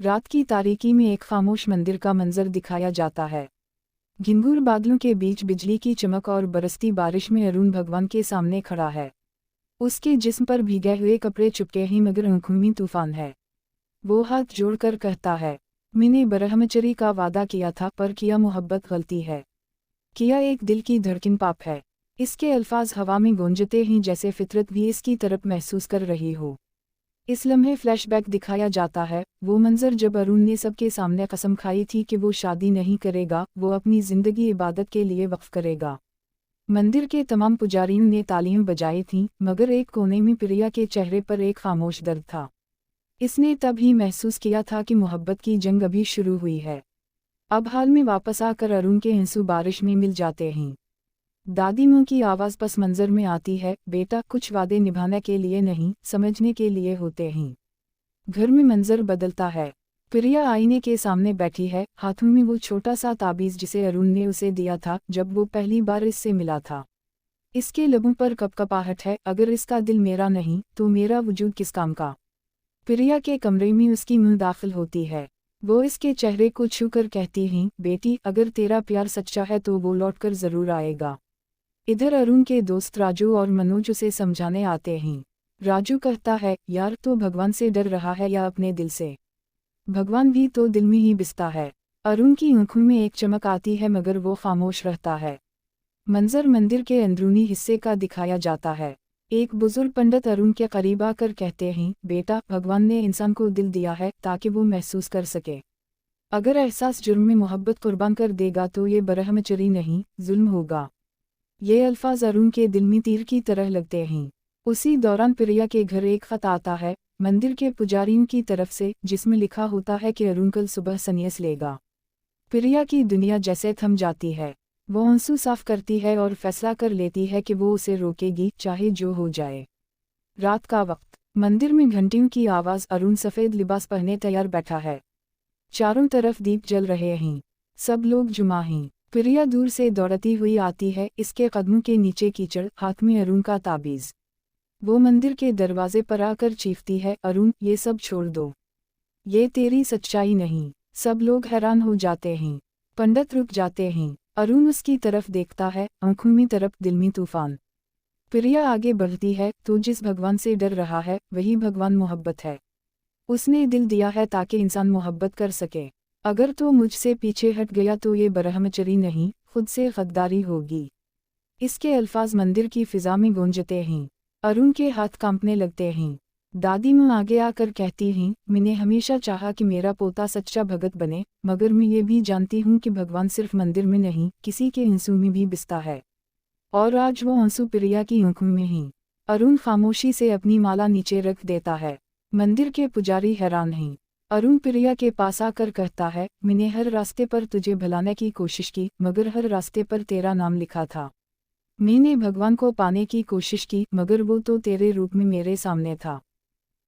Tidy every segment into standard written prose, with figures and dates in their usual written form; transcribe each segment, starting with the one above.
रात की तारीकी में एक खामोश मंदिर का मंजर दिखाया जाता है। घिंगूर बादलों के बीच बिजली की चमक और बरसती बारिश में अरुण भगवान के सामने खड़ा है। उसके जिस्म पर भीगे हुए कपड़े चुपके ही मगर आंखों में तूफान है। वो हाथ जोड़कर कहता है, मैंने ब्रह्मचर्य का वादा किया था पर किया मोहब्बत गलती है, किया एक दिल की धड़कन पाप है। इसके अल्फाज हवा में गूंजते ही जैसे फितरत भी इसकी तरफ महसूस कर रही हो। इस लम्हे फ्लैशबैक दिखाया जाता है, वो मंजर जब अरुण ने सबके सामने कसम खाई थी कि वो शादी नहीं करेगा, वो अपनी जिंदगी इबादत के लिए वक्फ करेगा। मंदिर के तमाम पुजारियों ने तालियां बजाई थीं, मगर एक कोने में प्रिया के चेहरे पर एक खामोश दर्द था। इसने तब ही महसूस किया था कि मोहब्बत की जंग अभी शुरू हुई है। अब हाल में वापस आकर अरुण के आंसू बारिश में मिल जाते हैं। दादी माँ की आवाज़ पस मंजर में आती है, बेटा कुछ वादे निभाने के लिए नहीं, समझने के लिए होते हैं। घर में मंजर बदलता है। प्रिया आईने के सामने बैठी है, हाथों में वो छोटा सा ताबीज़ जिसे अरुण ने उसे दिया था जब वो पहली बार इससे मिला था। इसके लबों पर कपकपाहट है, अगर इसका दिल मेरा नहीं तो मेरा वजूद किस काम का। प्रिया के कमरे में उसकी मुँह दाखिल होती है। वो इसके चेहरे को छूकर कहती हैं, बेटी अगर तेरा प्यार सच्चा है तो वो लौटकर ज़रूर आएगा। इधर अरुण के दोस्त राजू और मनोज उसे समझाने आते हैं। राजू कहता है, यार तो भगवान से डर रहा है या अपने दिल से? भगवान भी तो दिल में ही बसता है। अरुण की आंखों में एक चमक आती है मगर वो खामोश रहता है। मंजर मंदिर के अंदरूनी हिस्से का दिखाया जाता है। एक बुजुर्ग पंडित अरुण के करीब आकर कहते हैं, बेटा भगवान ने इंसान को दिल दिया है ताकि वो महसूस कर सके। अगर एहसास जुर्म में मोहब्बत कुर्बान कर देगा तो ये ब्रह्मचर्य नहीं, जुल्म होगा। ये अल्फाज अरुण के दिल में तीर की तरह लगते हैं। उसी दौरान प्रिया के घर एक खत आता है मंदिर के पुजारियों की तरफ से, जिसमें लिखा होता है कि अरुण कल सुबह संन्यास लेगा। प्रिया की दुनिया जैसे थम जाती है। वो आंसू साफ करती है और फैसला कर लेती है कि वो उसे रोकेगी, चाहे जो हो जाए। रात का वक्त, मंदिर में घंटियों की आवाज़। अरुण सफ़ेद लिबास पहने तैयार बैठा है। चारों तरफ दीप जल रहे हैं, सब लोग जुमा हैं। प्रिया दूर से दौड़ती हुई आती है, इसके कदमों के नीचे कीचड़, हाथ में अरुण का ताबीज़। वो मंदिर के दरवाजे पर आकर चीखती है, अरुण ये सब छोड़ दो, ये तेरी सच्चाई नहीं। सब लोग हैरान हो जाते हैं। पंडित रुक जाते हैं। अरुण उसकी तरफ देखता है, आंखों में तरफ, दिल में तूफान। प्रिया आगे बढ़ती है, तो जिस भगवान से डर रहा है वही भगवान मोहब्बत है। उसने दिल दिया है ताकि इंसान मोहब्बत कर सके। अगर तो मुझसे पीछे हट गया तो ये ब्रह्मचर्य नहीं, खुद से गद्दारी होगी। इसके अल्फाज मंदिर की फिजा में गूंजते हैं। अरुण के हाथ कांपने लगते हैं। दादी माँ आगे आकर कहती हैं, मैंने हमेशा चाहा कि मेरा पोता सच्चा भगत बने, मगर मैं ये भी जानती हूँ कि भगवान सिर्फ मंदिर में नहीं, किसी के आंसू में भी बसता है। और आज वो आंसू प्रिया की आंखों में हैं। अरुण खामोशी से अपनी माला नीचे रख देता है। मंदिर के पुजारी हैरान हैं। अरुण प्रिया के पास आकर कहता है, मैंने हर रास्ते पर तुझे भुलाने की कोशिश की, मगर हर रास्ते पर तेरा नाम लिखा था। मैंने भगवान को पाने की कोशिश की, मगर वो तो तेरे रूप में मेरे सामने था।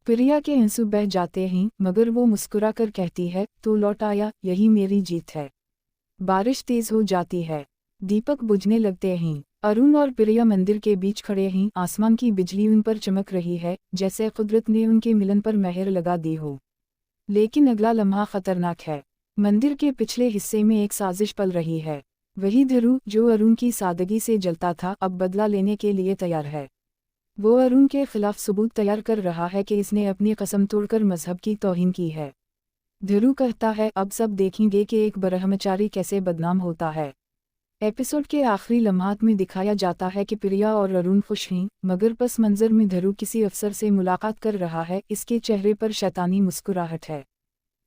प्रिया के आंसू बह जाते हैं, मगर वो मुस्कुराकर कहती है, तो लौट आया, यही मेरी जीत है। बारिश तेज हो जाती है। दीपक बुझने लगते हैं। अरुण और प्रिया मंदिर के बीच खड़े हैं। आसमान की बिजली उन पर चमक रही है, जैसे कुदरत ने उनके मिलन पर मेहर लगा दी हो। लेकिन अगला लम्हा खतरनाक है। मंदिर के पिछले हिस्से में एक साजिश पल रही है। वही ध्रुव जो अरुण की सादगी से जलता था, अब बदला लेने के लिए तैयार है। वो अरुण के खिलाफ सबूत तैयार कर रहा है कि इसने अपनी कसम तोड़कर मजहब की तौहीन की है। ध्रुव कहता है, अब सब देखेंगे कि एक ब्रह्मचारी कैसे बदनाम होता है। एपिसोड के आखिरी लम्हात में दिखाया जाता है कि प्रिया और अरुण खुश हैं, मगर पस मंजर में ध्रुव किसी अफसर से मुलाकात कर रहा है। इसके चेहरे पर शैतानी मुस्कुराहट है।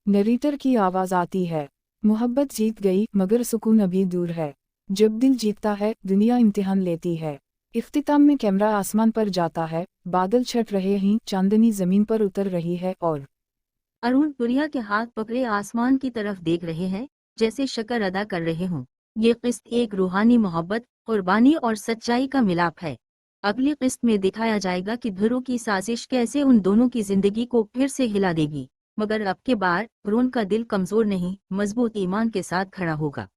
नरेटर की आवाज़ आती है, मोहब्बत जीत गई मगर सुकून अभी दूर है। जब दिल जीतता है दुनिया इम्तिहान लेती है। इख्तिताम में कैमरा आसमान पर जाता है, बादल छट रहे हैं, चांदनी जमीन पर उतर रही है और अरुण प्रिया के हाथ पकड़े आसमान की तरफ देख रहे हैं, जैसे शुक्र अदा कर रहे हों। ये किस्त एक रूहानी मोहब्बत, कुर्बानी और सच्चाई का मिलाप है। अगली किस्त में दिखाया जाएगा कि ध्रुव की साजिश कैसे उन दोनों की जिंदगी को फिर से हिला देगी। मगर अब के बार अरुण का दिल कमजोर नहीं, मजबूत ईमान के साथ खड़ा होगा।